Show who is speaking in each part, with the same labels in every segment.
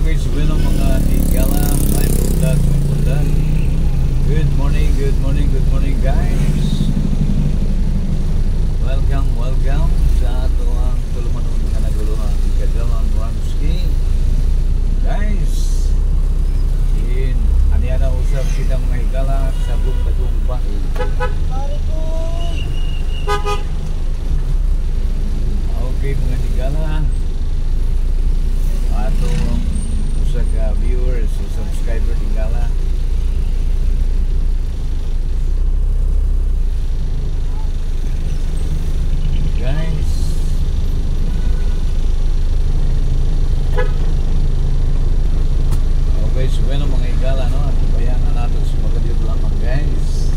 Speaker 1: Okay, so mga higala, may bundag. Good morning guys. Welcome sa ato ang tulumanon nga naguluhan Kagalang Ramsky. Guys, aniya na usap kita mga higala sa buntagong bahay. Okay mga higala, ato usa ka viewers o subscriber higala. Guys, okay, so mga higala, no? At bayanan natin sa magadito lamang guys.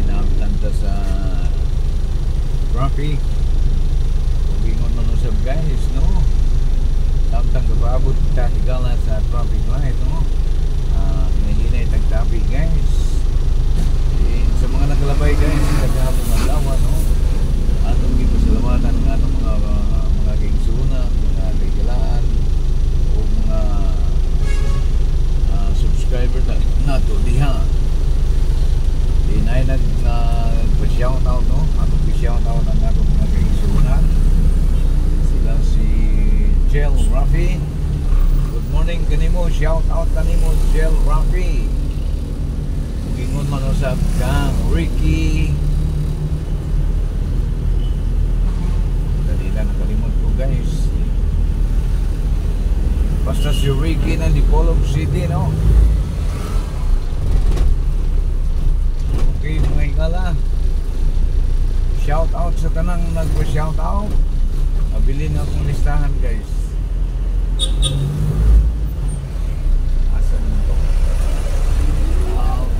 Speaker 1: Naabtanta sa traffic. Ingon man usab guys, no? Samtang kapaabot ta higala sa traffic light, no? Nahinay tagtabi guys. Sa mga nakalabay guys, nagahapon ang lawa, no? Atong gipasalamatan ng atong mga kaigsunan, mga kaigalaan o mga subscriber nato diha. Inay nag-shout out, no? Atong shout out ang atong mga kaigsunan. Sila si Jel Rafi. Good morning kanimo, shout out kanimo Jel Rafi. Gingon man usab kang Ricky. Dali lang nakalimot ko guys. Basta si Ricky na di Polog City, no? Okay mga higala, shout out sa tanang nagpa-shout out. Mabilin akong listahan guys. Asan ito?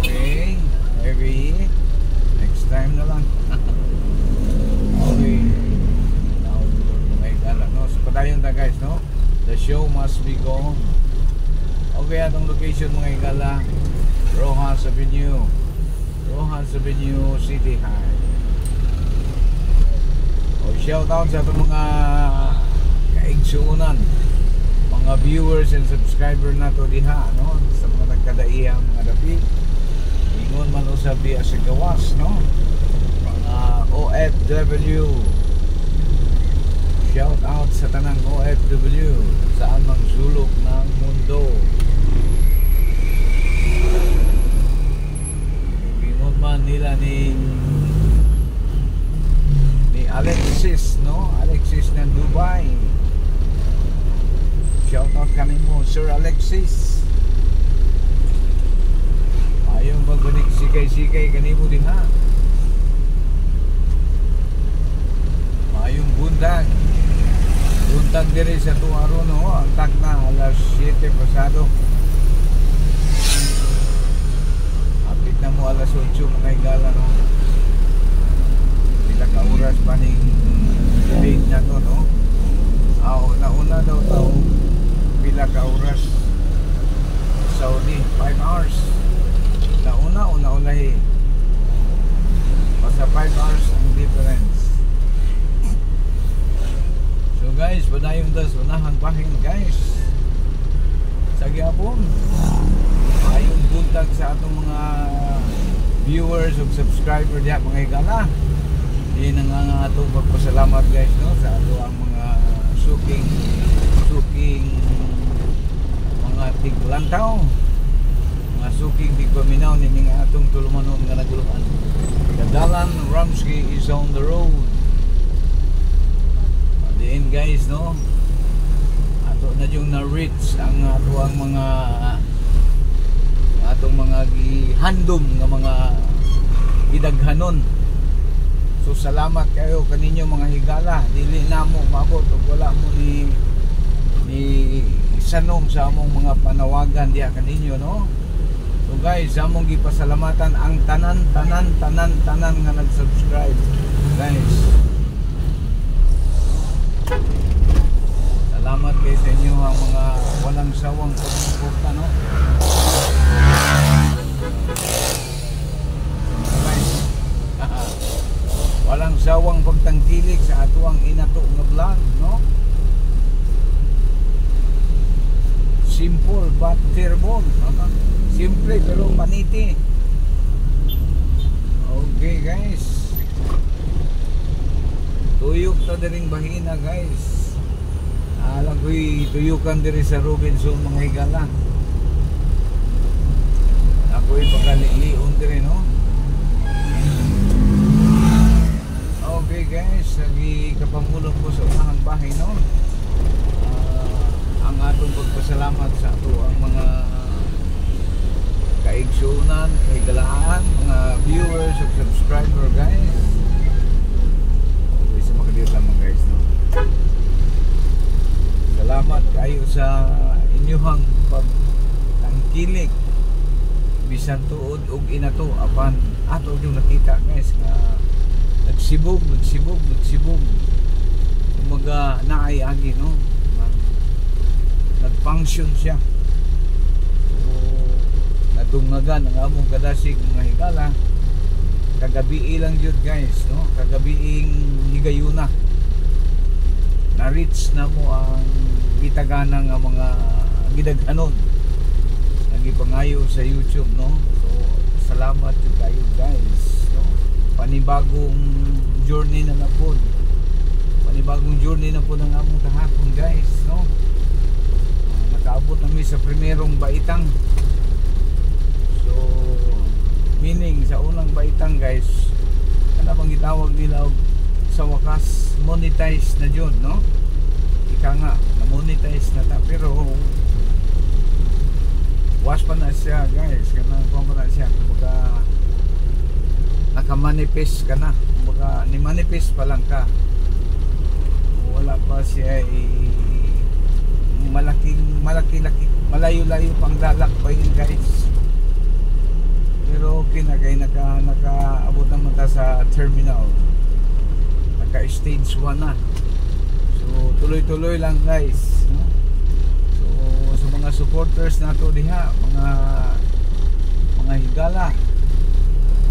Speaker 1: Okay, maybe next time na lang. Okay, now mga higala, no? So padayon ta guys, no? The show must be gone. Okay, atong location mga higala, Rojas Avenue, City High. Shout out sa itong mga kaigsunan, mga viewers and subscriber nato diha, no? Sa mga nagkadaiyang mga dapi. Ingon man usab diha sa gawas, no? Mga OFW. Shout out sa tanang OFW saan mang sulok ng mundo. Ingon man nila ni Alexis, no? Alexis ng Dubai. Shout out kanimo Sir Alexis. Ayong pagbanik sikay-sikay kanimo din ha. Ayong buntag diri sa Tuaro, no? Ang tag na alas 7 pasado. Apit na mo alas 8 mga higala, no? Ka oras pa ning date na to, no? Nauna daw tao pila ka oras Saudi, 5 hours nauna o naulahi basta 5 hours ang difference. So guys, padayon das unahang bahin guys sa gyapon. Ayong buntag sa atong mga viewers ug subscriber diha mga higala. Yan ang atong pagpasalamat guys, no? Sa ato ang mga suking mga tiglantaw, mga suking tigpaminaw nining atong tulumanon nga naguluhan. Kagalang Ramsky is on the road. At the end guys, no? Ato na yung na-reach ang ato ang mga atong mga gihandom nga mga gidaghanon. So salamat kayo kaninyo mga higala. Dili na mo maabot ug wala mo ni sanom sa among mga panawagan diha kaninyo, no? So guys, among gipasalamatan ang tanan nga nag-subscribe. Guys, salamat kayo sa inyo ang mga walang sawang pagsuporta, no? Walang sawang pagtangkilik sa ato ang inato nga vlog, no? simple but terrible. Simple pero paniti. Okay guys, tuyok na diring bahina guys. Alam ko'y tuyukan diri sa Robinson mga higala. Ako'y pagkaliion diri no. Okay guys, lagi kapamulong ko sa unahang bahay no. Ang atong pagpasalamat sa ato ang mga kaigsunan, kahigalaan, mga viewers at subscriber guys. Okay, sa makaliit lamang guys no. Salamat kayo sa inyong pagtangkilik bisan tuod og inato apan ato yung nakita guys nga nagsibog kumaga naay agi no, nag-function siya. So nadungagan ang among kadasig mga higala kagabi lang jud guys no, kagabiing higayuna na-reach na mo ang gitagana nga mga gidaghanon nagipangayo sa YouTube no. So salamat jud kayo guys no. Panibagong journey na po ng among kahapon guys no. Nakaabot na mi sa primerong baitang. So meaning sa unang baitang guys ano bang gitawag nila sa wakas monetize na yun no. Ika nga na monetize na ta pero was pa na siya guys, kanang pa na siya kumbaga nakamanifest ka na, kumbaga ni manifest pa lang ka, wala pa siya malaki malayo-layo pang dalak pa yun guys. Pero okay na kay nakaabot naman ta sa terminal, naka stage 1 na. So tuloy-tuloy lang guys no? So sa mga supporters nato diha, mga higala,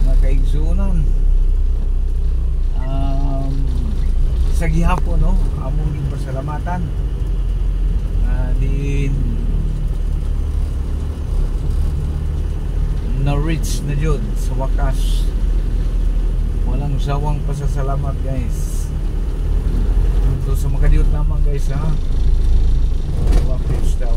Speaker 1: mga kaigsunan, sa gihapon no, among pasalamatan din na-reach na yun sa wakas. Walang sawang pasasalamat guys. So sa makadiyot naman guys ha, wapits daw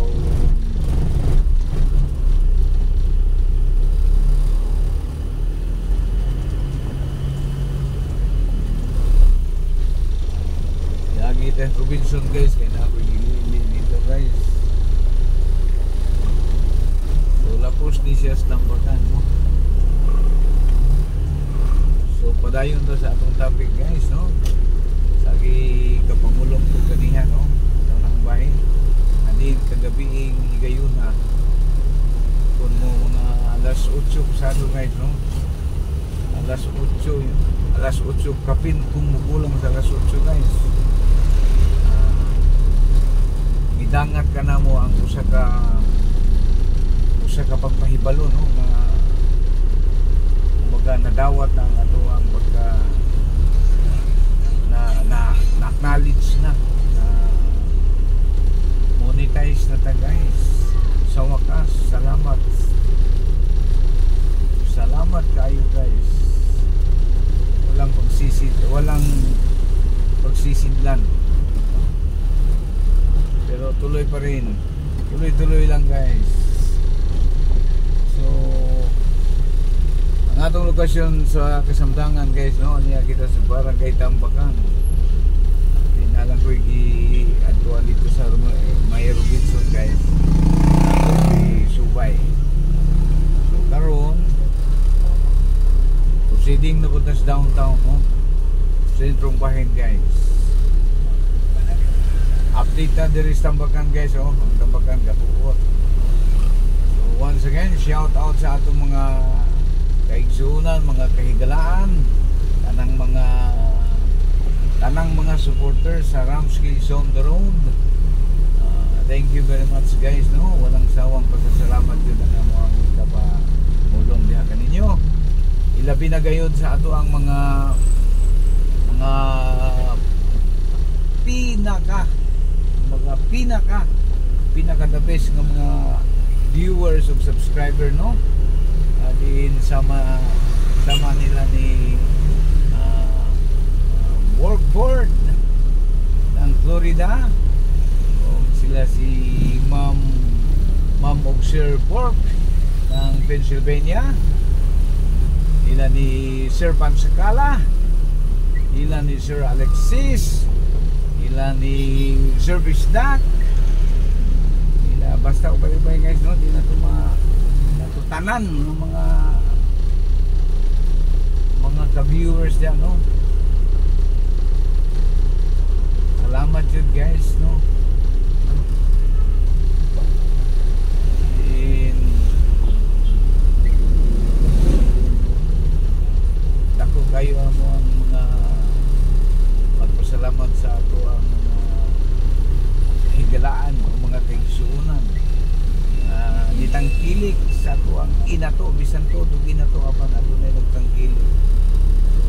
Speaker 1: lagi tayo Robinson guys, kaya na ako dito guys. So lapos ni siya stambakan no. So padayon to sa atong topic guys no. Sagi kapangulong ko kaniya no, ito ng bahay adin kagabiing higayuna kung mo mga alas 8 pasado guys no, alas 8 kapin kung mukulang sa alas 8 guys. Idangat ka na mo ang usa ka pagpahibalo no, nga kumbaga nadawat ang ato ang pagka na acknowledge na monetize na ta guys. Sa wakas salamat kayo guys. Walang pagsisidlan pero tuloy pa rin, tuloy lang guys. So ang atong lokasyon sa Kasamtangan guys no, niya kita sa Barangay Tambakan. Tinalang ko i-adtuan dito sa May Robinson guys, Subay. So karon proceeding na punta sa downtown no, sentrong bahin guys. Update na diri sa Tambakan guys oh, ang Tambakan gapuot. So once again shout out sa atong mga kaigsunan, mga kahigalaan, tanang mga supporters sa Ramskis on the road. Thank you very much guys no, walang sawang pasasalamat yun na mo ang kapamulong diha kaninyo. Ilabi na gayud sa ato ang mga pinaka pinaka the best nga mga viewers of subscriber, no? Din sama nila ni Workford ng Florida, o sila si Ma'am og Sir Pork ng Pennsylvania, ila ni Sir Pansakala, ila ni Sir Alexis, ila ni Sir Bisdak, ila basta ubay-ubay guys, no? Di na ito natutanan ng mga ka-viewers dyan, no? Salamat yun guys, no? Dako kayo ang mga magpasalamat sa ato ang mga higalaan o mga kaigsuunan, nitangkilik sa ato ang inato, bisan to dug inato apan ato na nagtangkilik. So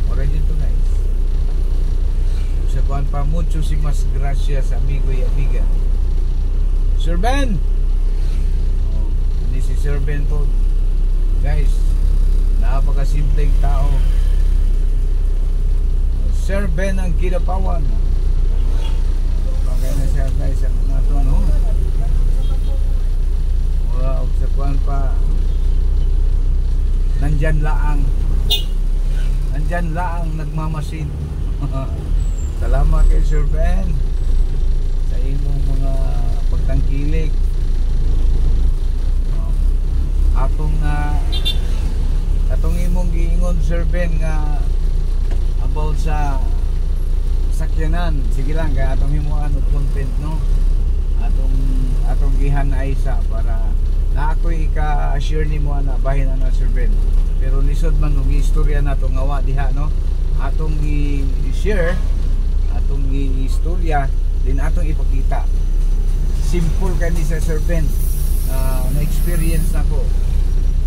Speaker 1: oras dito guys, sa kuan pa mucho si mas gracias amigo y amiga Sir Ben. Ini si Sir Ben po guys, napakasimpleng tao. Sir Ben ang Kidapawan. Bagay na siya guys ang nato, no? Wow, sa kuan pa nandyan laang nagmamasid. Salamat kay Sir Ben sa imong mga pagtangkilik. Atong imong giingon Sir Ben nga about sa sakyanan, sige lang kaya atong himuan og content, no? Atong gihan ay isa para na ako'y ika-share nimo ana bahin ana Sir Ben. Pero lisod man og istorya nato ngawa diha, no? Atong i-share, atong i-istorya din atong ipakita. Simple kani sa Sir Ben. Na experience nako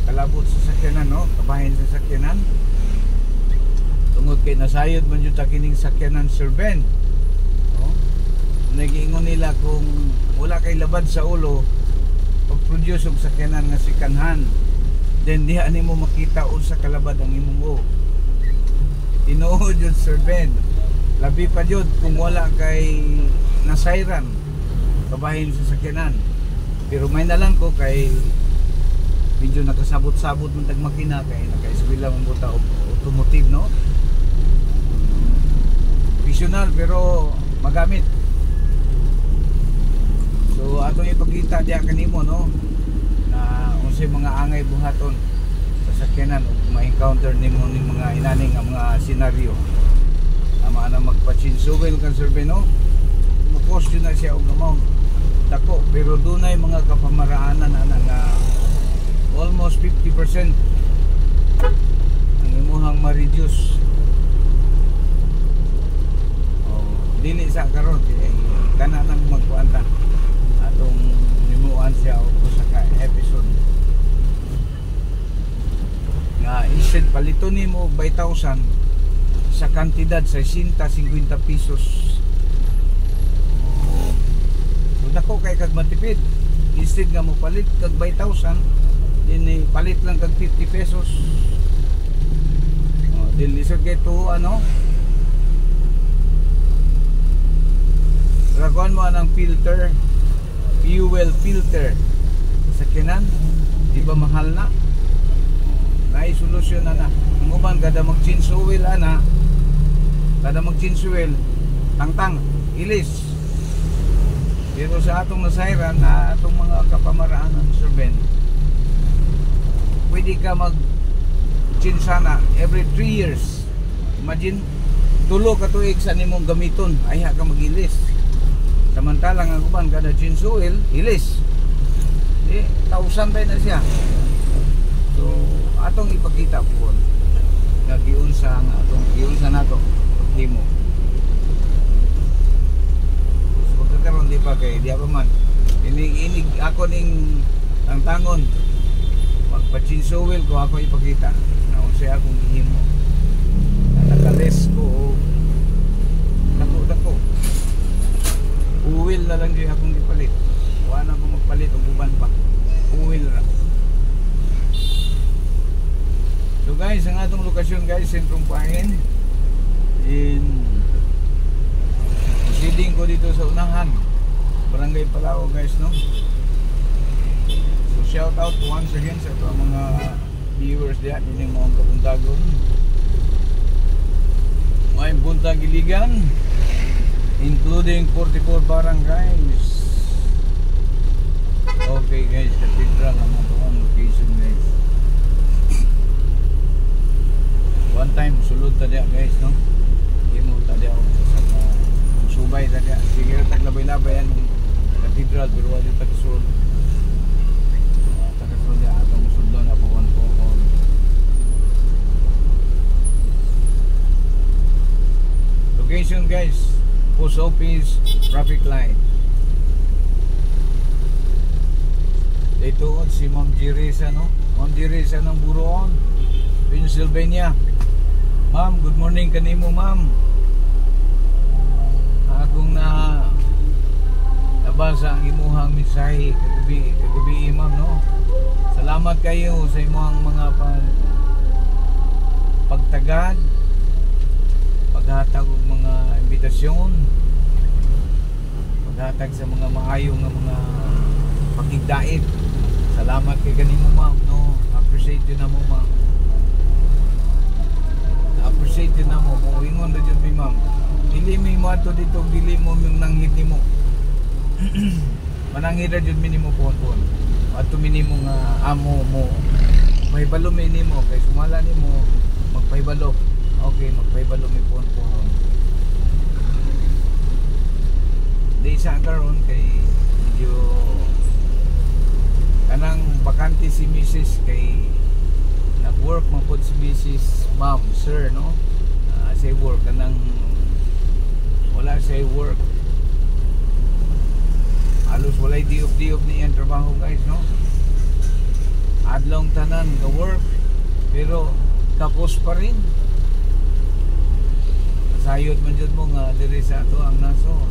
Speaker 1: kalabot sa sakyanan, no? Kabahin sa sakyanan. Tungod kay nasayod man jud ta kining sakyanan Sir Ben, no? Nagiingon nila kung wala kay labad sa ulo pag-produce og sakyanan nga sikanhan, then diha nimo makita unsa kalabad ang imong tinuod jud Sir Ben. Labi pa jud kung wala kay nasayran kabahin sa sakyanan. Pero may na lang ko kay medyo nakasabot-sabot man tag makina kay naka-eskwela man buta og automotive, no? Visional pero magamit. So atong ipakita diya kanimo, no, na unsay mga angay buhaton sa sakyanan ug ma-encounter nimo ning mga inani nga mga senaryo. Ama na magpa-chinsuel kan Sir Ben, no? Mo-cost yun na siya og amount dako, pero dunay mga kapamaraanan ana nga almost 50% ang imuhang ma-reduce. Dili sa karon kay kana nang magkuanta atong limuan siya og usa ka episode nga instead palito nimo 5,000 sa kantidad sa 50 pesos. Dako kay kag matipid, instead nga mo palit kag 5,000 din palit lang kag 50 pesos. Din lisod kay to, ano, raguan mo anang filter, fuel filter sa kinan, di ba mahal na? Naay solusyon na ang uban kada mag-change oil ana, kada mag-change oil tangtang ilis. Pero sa atong nasayran na atong mga kapamaraanan Sir Ben, pwede ka mag-change sana every 3 years. Imagine, tulo ka tuig sa nimong gamiton, ay ka mag-ilis. Samantalang ang uban kada change oil, ilis. 1,000 ba na siya. So, atong ipakita po nga giunsa nga atong giunsa nato paghimo. Karon di pa kay di pa man inig ako ning tangtangon magpa-change oil ko ako ipakita na unsay akong gihimo na nakales ko dako Uwil na lang yung akong gipalit. Wala na akong magpalit o uban pa. Uwil ra. So guys, ang atong lokasyon guys, Sentrong Pahin. Proceeding ko dito sa unahan, Barangay Palao guys, no? So shout out once again sa mga viewers diyan, hindi mo ang kabuntagon. May buntag iligan, including 44 barangays. Okay guys, Cathedral ang atong location guys. One time sulod ta diya guys, no? Imo ta diya sa subay ta diya. Sige taglabay-labay ang Cathedral pero wala ta kasul. Ta kasul diya atong sudlon na buwan po. Location guys, post office, traffic light. Dito si Ma'am Jerisa, no? Ma'am Jerisa ng Buroon, Pennsylvania. Ma'am, good morning kanimo ma'am. Akong nabasa ang imuhang mensahe kagabi ma'am, no? Salamat kayo sa imuhang mga pagtagad, paghatag og mga imbitasyon, paghatag sa mga maayo nga mga pakigdait. Salamat kay kanimo ma'am, no? Appreciate yun na mo ma'am. Appreciate yun na mo. Ingon na dyan mi ma'am. Dili mo ato dito, dili mo yung nanghit ni mo. Mananghit na dyan minimo pohon-pohon. Ato minimo nga amo mo. Mahibalo minimo. Kay sumala ni mo, magpahibalo. Okay, magpahibalo mi pohon-pohon. Di sa karon kay medyo kanang bakante si Mrs. kay nag-work man po si Mrs. Ma'am, sir, no? Say work kanang wala say work. Halos walay diop-diop niya ang trabaho guys, no? Adlong tanan ka work pero tapos pa rin. Sayod man jud mo nga diri sa ato ang naso.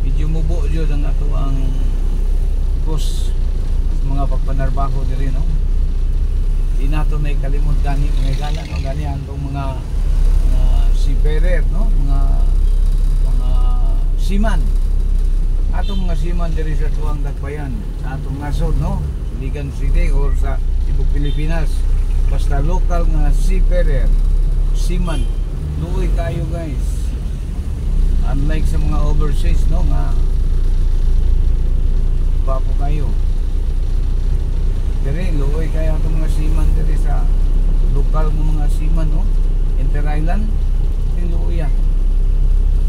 Speaker 1: Medyo mubo jud ang ato ang kus mga pagpanarbaho diri, no? Di nato may kalimot gani mga gala, no? Gani antong mga seafarer, no? Mga seaman. Atong mga seaman diri sa tuang Dakbayan, sa atong nasod, no? Ligan City or sa Cebu, Pilipinas. Basta local nga seafarer, seaman, luoy kayo guys. Unlike sa mga overseas, no? Nga papo kayo. Diri luoy kaya itong mga seaman diri sa lokal ng mga seaman, no? Inter-island luoy.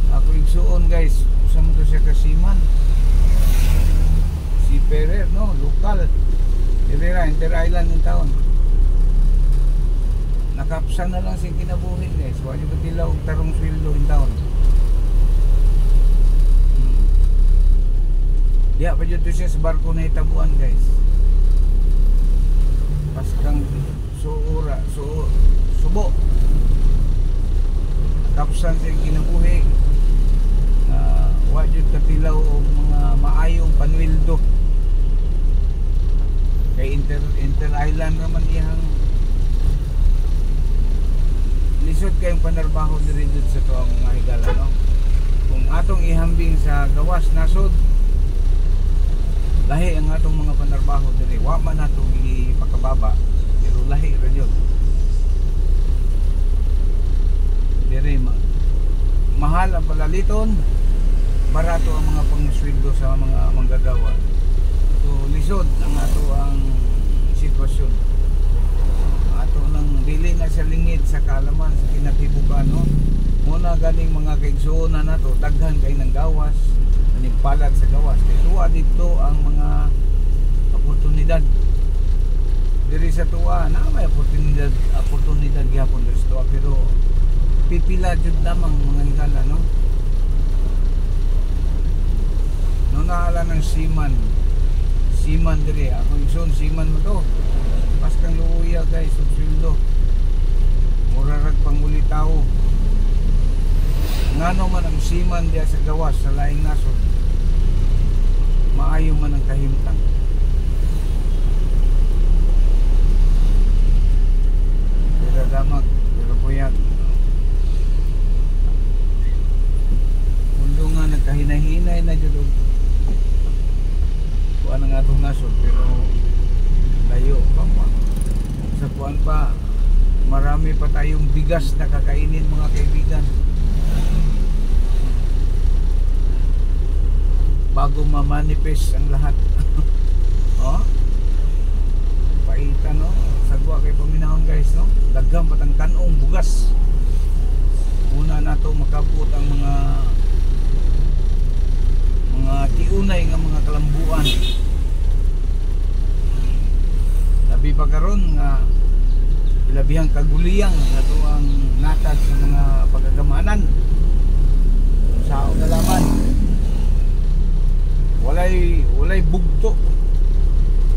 Speaker 1: Ako igsuon guys, usa mo to siya ka seaman. Seafarer, no? Lokal. Diri ra inter-island ng taon. Nakapsan na lang sing kinabuhi guys. Wa jud tilaw og tarong sweldo in taon. Diya pa dito siya sa barko na itabuan guys. Paskang subo. Kapsan siya kinabuhi. Wa jud katilaw og mga maayong panwildo. Kay inter-island naman iyang lisod kayong panarbaho diri jud sa tuang mga higala, no? Kung atong ihambing sa gawas nasod, lahi ang atong mga panarbaho diri. Wa man natong ipakababa, pero lahi ra jud. Diri mahal ang palaliton, barato ang mga pangsweldo sa mga manggagawa. So lisod ang ato ang sitwasyon. Ato nang dili na sa lingid sa kaalaman sa kinatibukan, no? Muna ganing mga kaigsuon na nato, daghan kay nang gawas, palad sa gawas. Kaya tuwa dito ang mga oportunidad diri sa tuwa na may oportunidad gyapon diri sa tuwa, pero pipila jud lamang mga higala, no? No naala ng seaman diri. Ako igsoon seaman mo to. Paskang luuya guys, og sweldo. Mura rag panguli tao. ngano man ang siman diya sa gawas sa laing nasod, maayo man ang kahimtang. Pero damag, pero puyag. Mundo nga nagkahinahinay na dyan. Kuha ng atong nasod, pero layo pa mo. Sa kuhaan pa, marami pa tayong bigas na kakainin, mga kaibigan, bago ma-manifest ang lahat. Oh? Paita, no? Sagwa kay paminahon, guys, no? Daghang patang kanong bugas. Una na to makabot ang mga tiunay nga mga kalambuan. Labi pa karon nga labihang kaguliyang na to ang natag sa mga pagagamanan. Sao na laman. Walay bugto.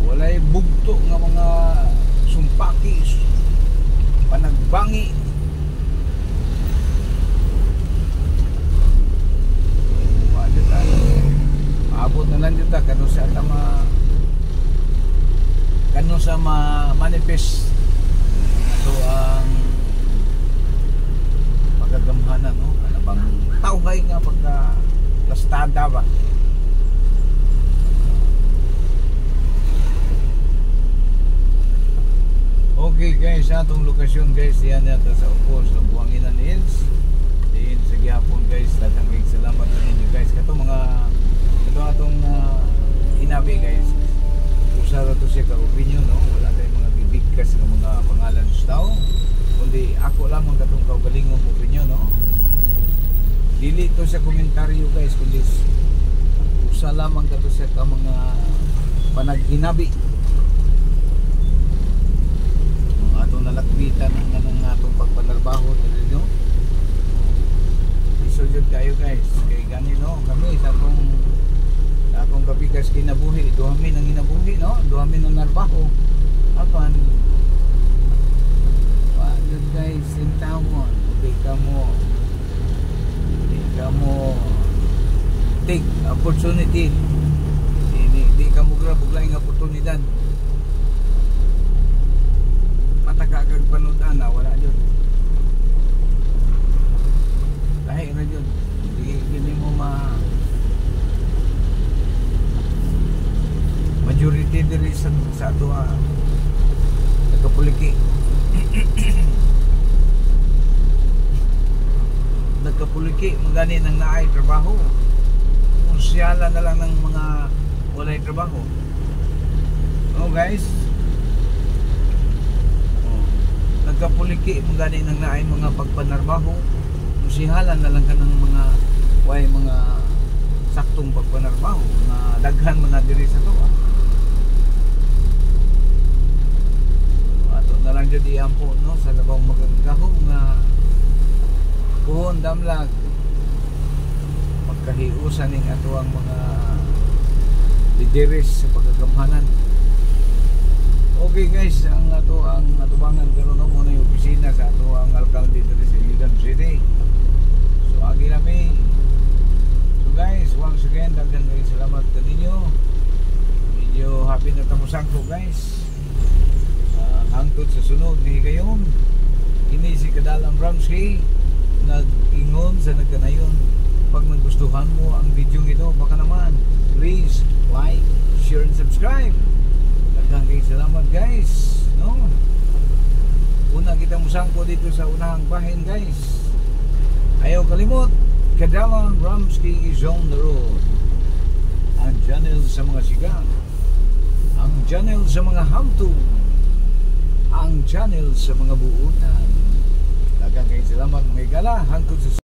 Speaker 1: Walay bugto nga mga sumpaki, panagbangi. Wala tayo. Maabot na lang dito kano sa manifest ito ang pagagamhanan, no? Ano bang tawhay nga pagka lastada ba? Okay guys, atong lokasyon guys, yan yata sa Upos sa Buanginan Hills. Diin sa gihapon guys, daghang salamat sa inyo guys. Kato atong inabi guys. Usa ra to siya ka opinion, no? Wala tayong mga bibigkas ng mga pangalan sa tao, kundi ako lamang katong kaugalingong opinion, no? Dili to sa komentaryo guys, kundi usa lamang kato siya ka mga panaghinabi. Atong nalakbitan ng atong pagpanarbaho ninyo. Isugod kayo guys, kay gani, no? Kami sa akong kapikas kinabuhi, duhamin ang inabuhi, no? Duhamin ang narbaho. Apan wala guys, sintamon, di ka mo take opportunity, di ka mo grabuglaing oportunidad. Matagagag panudan na wala dyan, lahi na dyan. Hindi mo majority diri sa ato nagkapuliki. Nagkapuliki magani nang naay trabaho, konsyala na lang ng mga walay trabaho. Oh guys, nagkapuliki magani nang naay mga pagpanarbaho, konsihalan na lang ka ng mga mga saktong pagpanarbaho na daghan man na diri sa tuwa. Ato na lang jud iampo, no, sa labang magagahom nga kuhon damlag magkahiusan ning ato ang mga lideres sa pagagamhanan. Okay guys, ang atubangan karon mo na yung opisina sa ato ang alkalde diri sa Iligan City. So agi lami. So guys, once again, daghan kayong salamat kaninyo. Medyo happy na tamusan ko guys. Hangtod sa sunod ni gayon. Kini si Kadalang Ramsky nag-ingon sa nagkanayon. Pag nagustuhan mo ang video ito, baka naman please like, share and subscribe. Daghang kayong salamat guys, no? Una kita musangko dito sa unahang bahin guys. Ayaw kalimot, Kadalang Ramsky is on the road. Ang channel sa mga sigang, ang channel sa mga hamto, ang channel sa mga buutan. Daghang kayong salamat mga igala. Hangtod sa